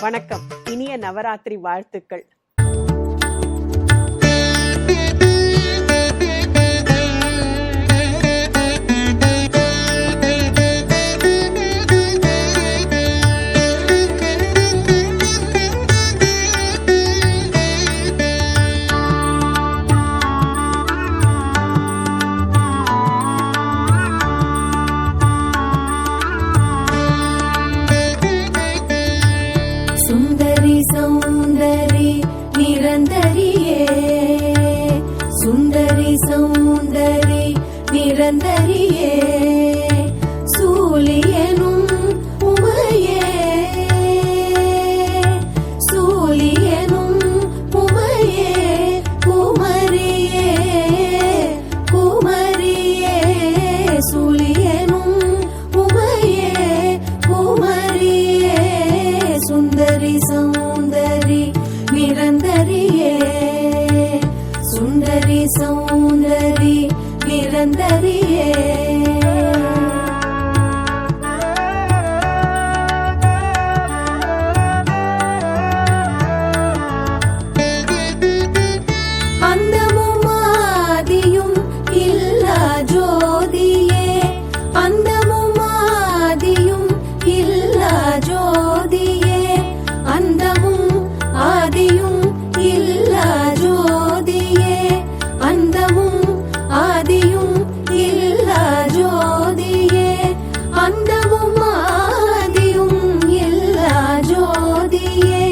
வணக்கம். இனிய நவராத்திரி வாழ்த்துக்கள். சௌந்தரி நிரந்தரியே, சுந்தரி சௌந்தரி நிரந்தரியே, சூலியனும் உமையே, சூலியனும் உமையே, குமரியே, குமரியே, சூலியனும் உமையே, குமரியே, சுந்தரி சௌந்தரி நிரந்தரியே, சுந்தரி சௌந்தரி நிரந்தரியே. அந்தமும் ஆதியும் இல்லா ஜோதியே, அந்தமும் ஆதியும் இல்லா ஜோதியே, அந்தமும் ஆதியும் இல்லா ஜோதியே, அந்தமும் ஆதியும் இல்லா ஜோதியே, அந்தமும் ஆதியும் இல்லா ஜோதியே,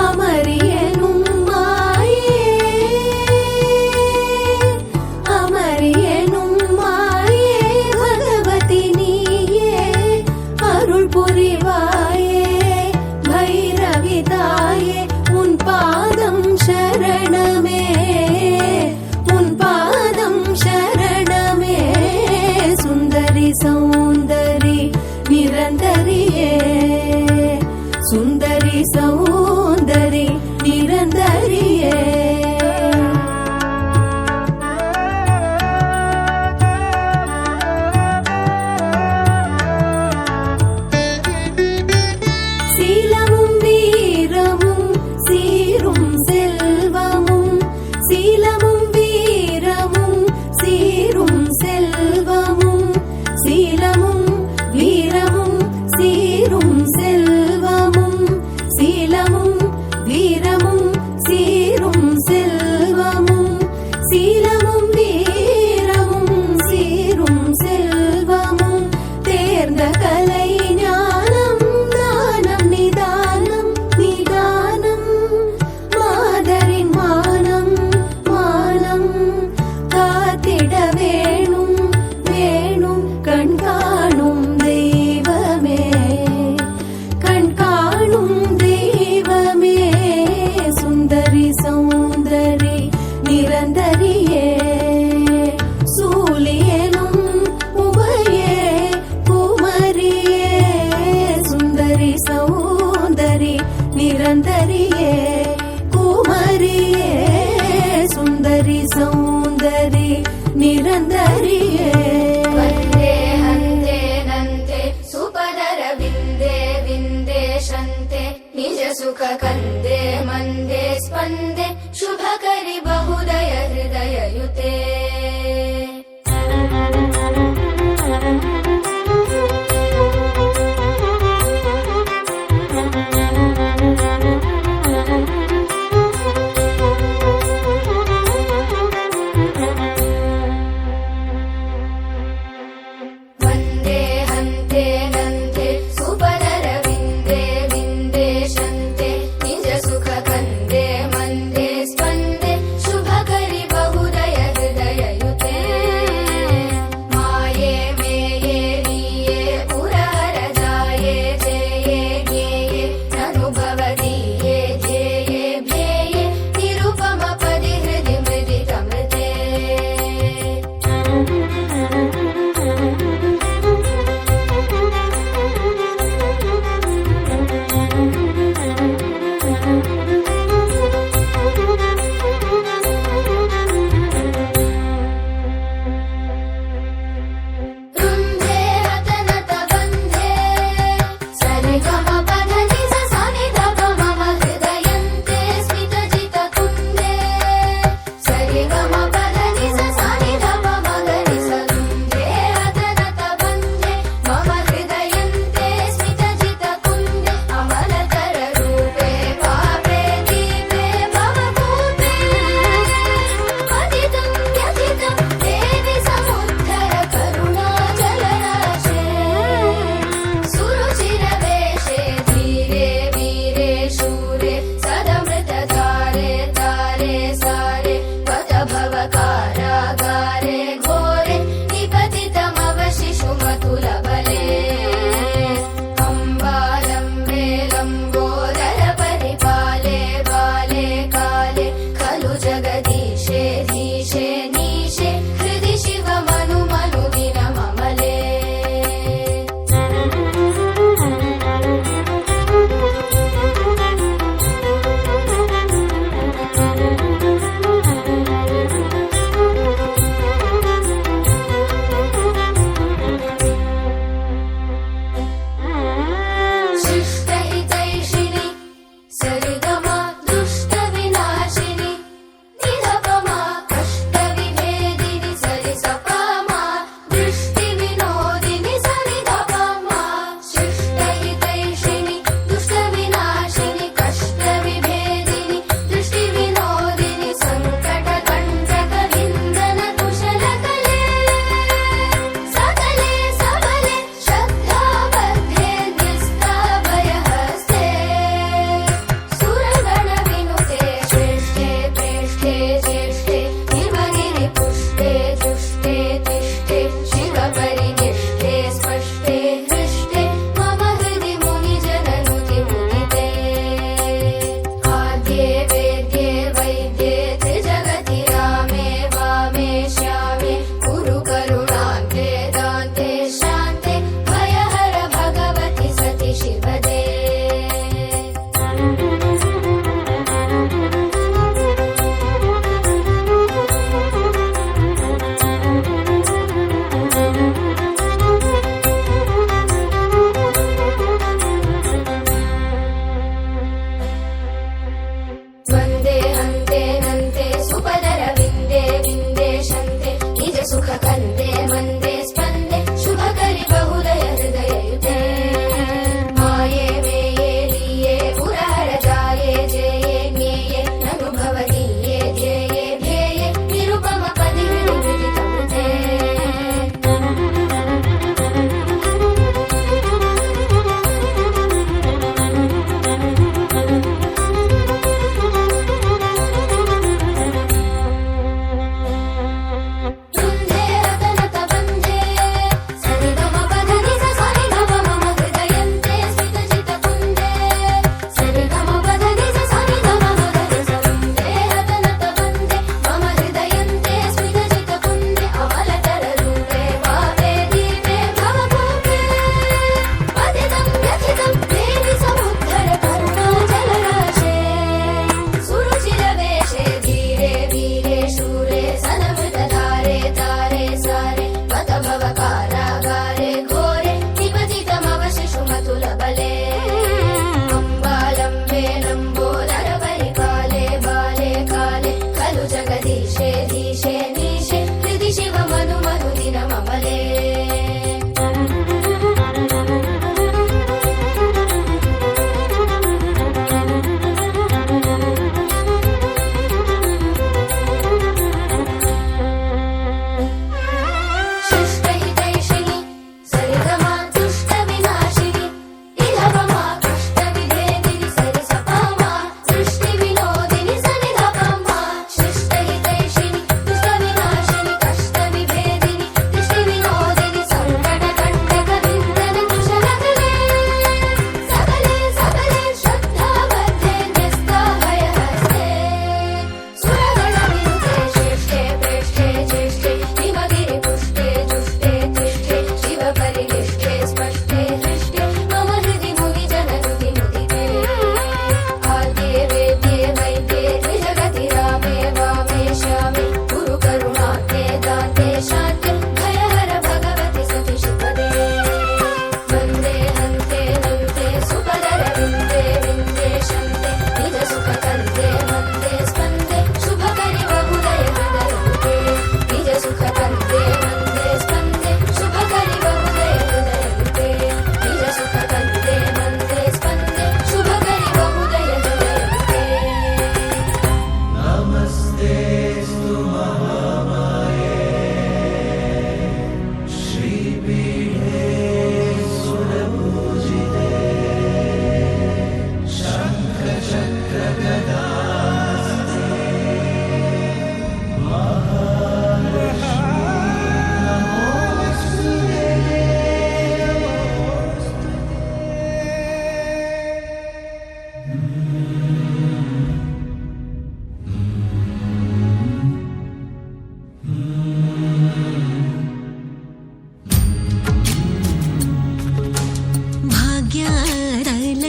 அமரியனும் மாயே, அமரியனும் மாயே, பகவதி நீயே அருள் புரிவாயே, பைரவி தாயே உன் பாதம் சரணமே, உன் பாதம் சரணமே, சுந்தரி சௌந்தரி நிரந்தரியே, சுந்தரி சௌந்தரி நிரந்தரியே. சீலமும் வீரமும் சீரும் செல்வமும், சீலமும் வீரமும் சீரும் செல்வமும், சீலமும் வீரமும் சீரும் செல்வமும், சீலமும் வீரமும் சீரும் செல்வமும், சீலமும் வீரமும் சீரும் செல்வமும், தேர்ந்த கலை ஞானம் தானம் நிதானம் நிதானம், மாதரின் மானம் மானம் காத்திட வேணும் வேணும், கண் காணும் தெய்வமே, கண் காணும் தெய்வமே, சுந்தரி சௌந்தரி நிரந்தரியே, சூலியனும் உமையே, குமரியே, சுந்தரி சௌந்தரி நிரந்தரியே, குமரியே, சுந்தரி சௌந்தரி நிரந்தரியே. वन्दे हन्ते नन्ते सुपदर विन्दे विन्देशन्ते, निज सुख कन्दे मन्दे स्पन्दे, शुभकरि बहुदय हृदययुते. वन्दे हन्ते नन्ते सुपदर विन्दे विन्देशन्ते, निज सुख कन्दे मन्दे स्पन्दे, शुभ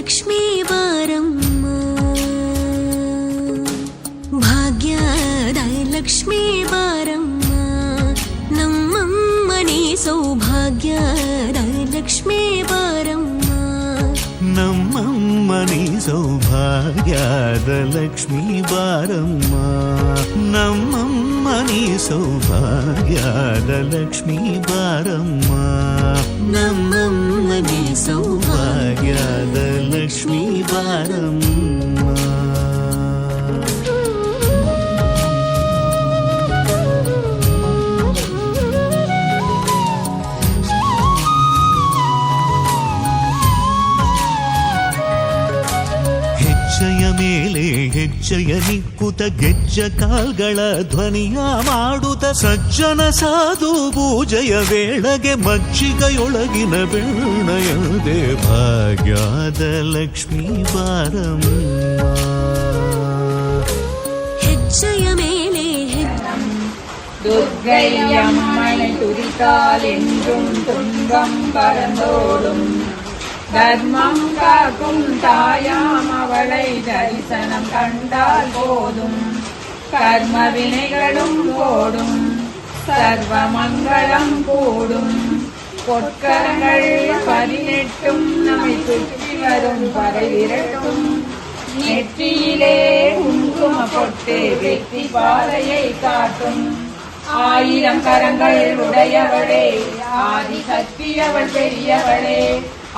ಲಕ್ಷ್ಮೀ ಬಾರಮ್ಮ ಭಾಗ್ಯದ ಲಕ್ಷ್ಮೀ ಬಾರಮ್ಮ ನಮ್ಮಮ್ಮನಿ ಸೌಭಾಗ್ಯದ ಲಕ್ಷ್ಮೀ ಬಾರಮ್ಮ ನಮ್ಮಮ್ಮನಿ ಸೌಭಾಗ್ಯದ ಲಕ್ಷ್ಮೀ ಬಾರಮ್ಮ ನಮ್ಮಮ್ಮನಿ ಸೌಭಾಗ್ಯದ ಲಕ್ಷ್ಮೀ ಬಾರಮ್ಮ ನಮ್ಮಮ್ಮನಿ ಸೌಭಾಗ್ಯದ ಲಕ್ಷ್ಮೀ ಬಾರಮ್ಮ ಹೆಜ್ಜೆಯ ಮೇಲೆ ಹೆಜ್ಜೆಯ ನಿಕ್ಕುತ ಗೆಜ್ಜ ಕಾಲ್ಗಳ ಧ್ವನಿಯ ಮಾಡುತ್ತ ಸಜ್ಜನ ಸಾಧು ಪೂಜೆಯ ವೇಳೆಗೆ ಮಜ್ಜಿಗೆಯೊಳಗಿನ ಬೆಣ್ಣಯದೆ ಭಾಗ್ಯದ ಲಕ್ಷ್ಮೀ ಬಾರಮ್ಮ ಹೆಜ್ಜೆಯ ಮೇಲೆ துர்க்கையம்மனை துதித்தால் என்றும் துன்பம் பறந்தோடும் தர்மம் காக்கும் தாயாம் அவளை தரிசனம் கண்டால் போதும் கர்ம வினைகளும் ஓடும் சர்வ மங்களம் கூடும் பொற்கரங்கள் 18 நம்மை சுற்றி வரும் பரவிரட்டும் நெற்றியிலே குங்கும பொட்டு வெற்றி பாதையை காட்டும் 1000 கரங்கள் உடையவளே ஆதி சக்தி அவள் பெரியவளே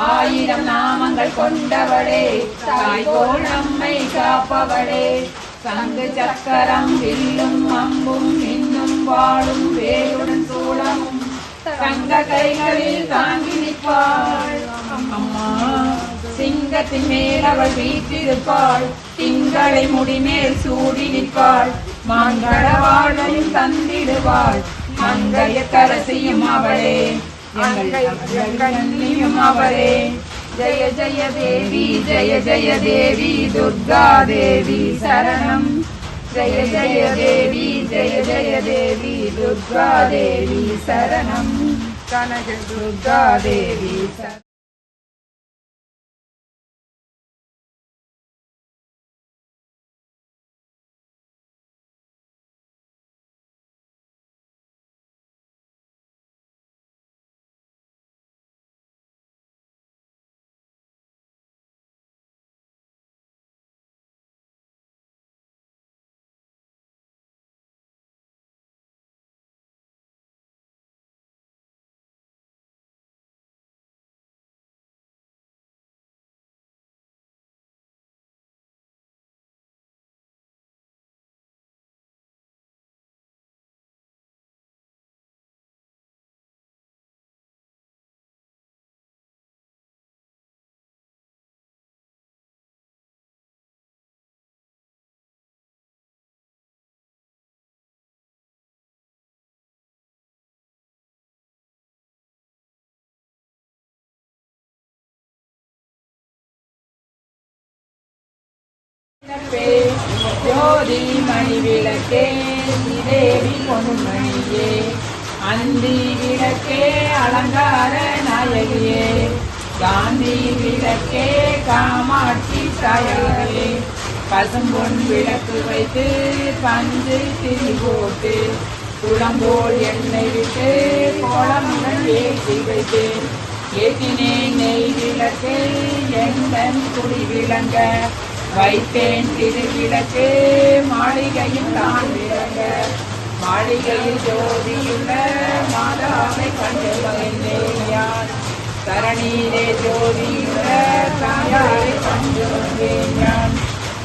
1000 நாமங்கள் கொண்டவளே தாய் போல் நம்மை காப்பவளே சங்கு சக்கரம் வில்லும் அம்பும் இன்னும் வாழும் வேலுடன் சூளமும் தங்க கைகளில் தாங்கி நிற்பாள் அம்மா சிங்கத்தின் மேல் அவள் வீற்றிருப்பாள் திங்களை முடிமேல் சூடி நிற்பாள் மங்கள வாழ்வையும் தந்திடுவாள் மங்கைய கரசியும் அவளே எங்கள் அவளே ஜெய ஜெய தேவி ஜெய ஜெய தேவி துர்கா தேவி சரணம் ஜெய ஜெய தேவி ஜெய ஜெய தேவி துர்கா தேவி சரணம் கனக துர்கா தேவி சரணம். ஜோதி மணி விளக்கே தேவி பொன்மணியே அந்தி விளக்கே அலங்கார நாயகியே காந்தி விளக்கே காமாட்சி தாயே பசும்பொன் விளக்கு வைத்து பஞ்சு திரி போட்டு குளம்போல் எண்ணெய் விட்டு கோலமுடன் ஏற்றி வைத்து ஏற்றினேன் நெய் விளக்கு எந்தன் குடி விளங்க வைத்தேன் திருவிளக்கு மாளிகையில் தான் விளங்க மாளிகையில் ஜோதியுள்ள மாதாவை கண்டு வந்தேன் யான் தரணீரே ஜோதியுள்ள தாயாரை கண்டு வந்தேன் யான்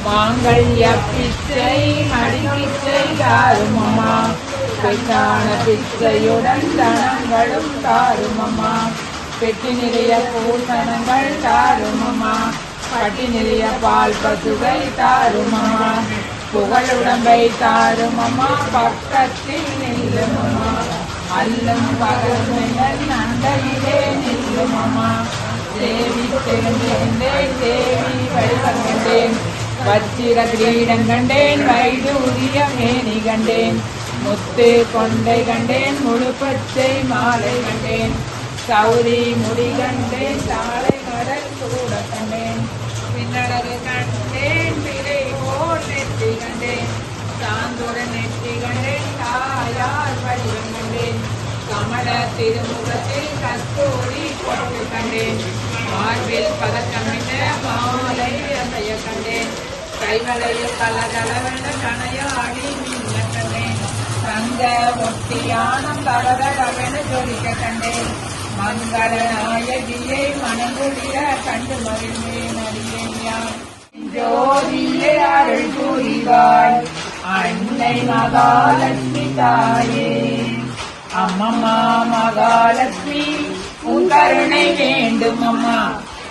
மாங்கல்ய பிச்சை மடிப்பிச்சை தாரும் அம்மா பெண்ணான பிச்சையுடன் தனங்களும் தாரும் அம்மா பெட்டி நிறைய பூசணங்கள் தாரும் அம்மா பட்டி நிறைய பால் பசுவை தாரும் அம்மா புகழுடம்பை தாரும் அம்மா பக்கத்தில் நில்லும் அம்மா அல்லும் பகல் நண்டையிலே நில்லும் அம்மா தேவி தெரிந்தேன் தேவி வழிபட்டேன் வச்சிர கிரீடம் கண்டேன் வைடூரிய மேனி கண்டேன் முத்து கொண்டை கண்டேன் முழு பச்சை மாலை கண்டேன் சௌரி முடி கண்டேன் சாலை மடல் கூட கண்டேன் திருமுகத்தில் கஸ்தூரி பொட்டு கண்டேன், மார்பில் பதக்கமிட்ட மாலை அசைய கண்டேன், கைவளையில் கலகலவென கணையாடி மின்ன கண்டேன், தங்க ஒட்டியானம் தளதளவென ஜொலிக்க கண்டேன், மங்கள நாயகியை மனங்குளிர கண்டு மகிழ்ந்தேன் அடியேன் யான். ஜோதியே அருள் புரிவாய் அன்னை மகாலட்சுமி தாயே, அம்மம்மா மகாலட்சுமி உன் கருணை வேண்டும் அம்மா,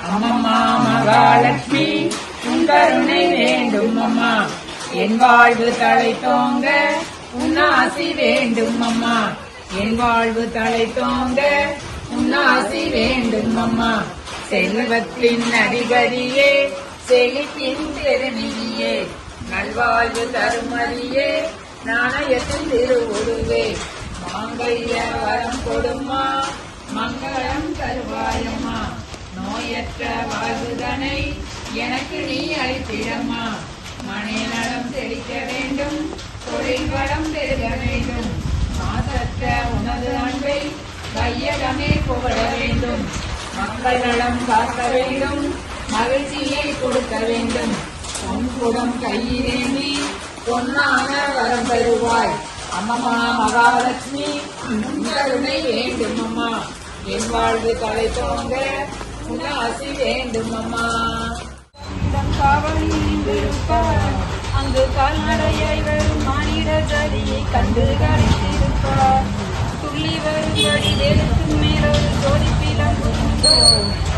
அம்மம்மா மகாலட்சுமி உன் கருணை வேண்டும் அம்மா, என் வாழ்வு தலை தோங்க உன் ஆசி வேண்டும் அம்மா, என் வாழ்வு தலை தோங்க உன் ஆசி வேண்டும் அம்மா, செல்வத்தின் அதிபதியே செழிப்பின் பெருமையே, நல்வாழ்வு தருமதியே நாணயத்தின் திருவுருவே, மாங்கல்ய வரம் கொடுமா மங்களம் தருவாயம்மா, நோயற்ற வாழ்வுதனை எனக்கு நீ அளித்திடம்மா, மனைநலம் செழிக்க வேண்டும் தொழில் வளம் பெருக வேண்டும், மாசற்ற உனது அன்பை கையகமே புகழ வேண்டும், மக்கள் நலம் காக்க வேண்டும் மகிழ்ச்சியை கொடுக்க வேண்டும், பொன்குடம் கையிலேந்தி பொன்னான வரம் பெறுவாய், அம்மம்மா மகாலட்சுமி கருணை வேண்டும் அம்மா, என் வாழ்வு தலை தோங்க உன் ஆசி வேண்டும் அம்மா. காவலிருப்பார் அங்கு கால்நடையாய் வரும் மானிட ஜாதியை கண்டு கழித்திருப்பார், துள்ளி வரும்படி வேலுக்கு மேலொரு ஜோதிப்பிலம்பு உண்டோ,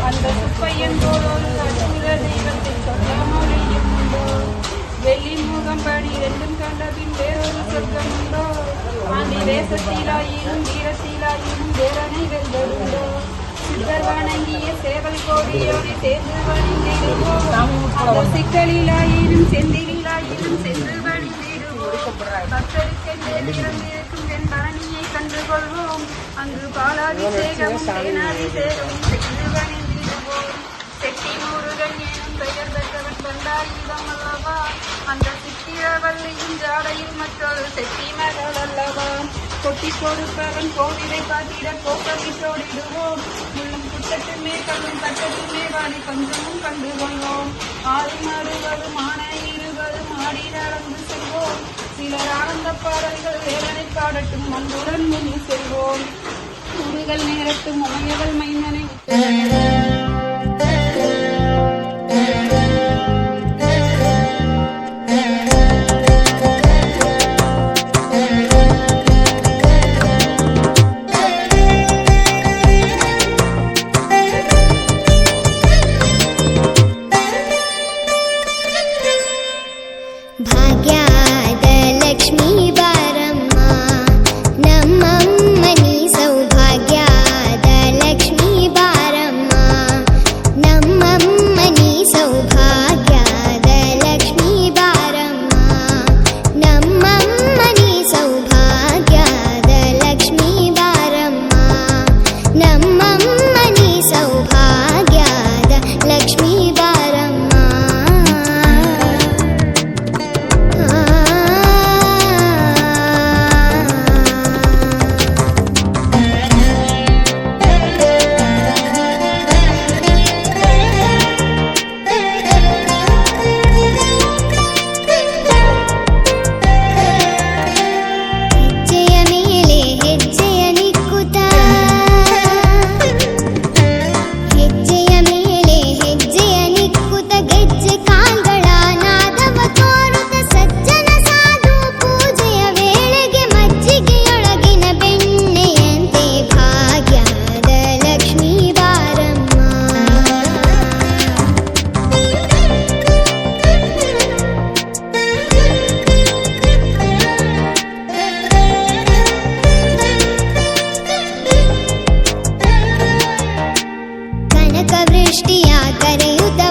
அந்த சுப்பையன் போலொரு அற்புத தெய்வத்தை சொல்ல மொழியும் உண்டோ, வெள்ளி முகம்படி ரெண்டும் கண்டபின் வேறொரு சொர்க்கம் உண்டோ, ஆண்டி தேசத்திலாயினும் வீரத்திலாயினும் வேறனை வெல்வதுண்டோ, சித்தர் வணங்கிய சேவல் கோடியோடு சேர்ந்து வணிந்திடுவோம், அந்த சிக்கலிலாயினும் செந்திலாயினும் சென்று வணிந்திடுவோம், பக்தருக்கென்றே திறந்திருக்கும் தென் பழனியை கண்டு கொள்வோம், அங்கு பாலாபிஷேகமும் தேனாபிஷேகமும் செய்து வணிந்திடுவோம், செட்டி முருகன் எனும் பெயர் பெற்றவன் பண்டாயுதம் அல்லவா, அந்த சித்திரவல்லியின் ஜாடையில் மற்றொரு செட்டி மகள் அல்லவா, கொட்டி கொடுப்பவன் கோவிலை பார்த்திட கோப்பமிட்டோடிடுவோம், முள்ளும் குட்டத்துமே கல்லும் கட்டத்துமே வாடி பஞ்சமும் கண்டு கொள்வோம், ஆடி மறுவரும் ஆன இருவரும் ஆடி நடந்து செல்வோம், சிலர் ஆனந்த பாடல்கள் வேதனை பாடட்டும் அன்புடன் முன் செல்வோம், முருகல் நேரட்டும் உமையவள் மைந்தனை ಭಾಗ್ಯದ ಲಕ್ಷ್ಮೀ ಬಾರಮ್ಮ ನಮ್ಮಮ್ಮನಿ ಸೌಭಾಗ್ಯದ ಲಕ್ಷ್ಮೀ ಬಾರಮ್ಮ ನಮ್ಮಮ್ಮನಿ ಸೌಭಾಗ್ಯದ ಲಕ್ಷ್ಮೀ ಬಾರಮ್ಮ ನಮ್ಮಮ್ಮನಿ ಸೌಭಾಗ್ಯದ ಲಕ್ಷ್ಮೀ ಬಾರಮ್ಮ ನಮ್ಮಮ್ಮನಿ ಸೌಭಾಗ್ಯದ ಲಕ್ಷ್ಮೀ ಬಾರಮ್ಮ ಹೆಜ್ಜೆಯ ಮೇಲೆ ಹೆಜ್ಜೆಯ ನಿಕ್ಕುತ್ತ ಹೆಜ್ಜೆಯ ಮೇಲೆ ಹೆಜ್ಜೆಯ ನಿಕ್ಕುತ್ತ ಗೆಜ್ಜೆ ಕಾಲ್ಗಳ ನಾದವ ತೋರುತ್ತ ಸಜ್ಜನ ಸಾಧು ಪೂಜೆಯ ವೇಳೆಗೆ ಮಜ್ಜಿಗೆಯೊಳಗಿನ ಬೆಣ್ಣೆಯಂತೆ ಭಾಗ್ಯದ ಲಕ್ಷ್ಮೀ ಬಾರಮ್ಮ ಕನಕ ವೃಷ್ಟಿಯ ಕರೆಯುತ್ತ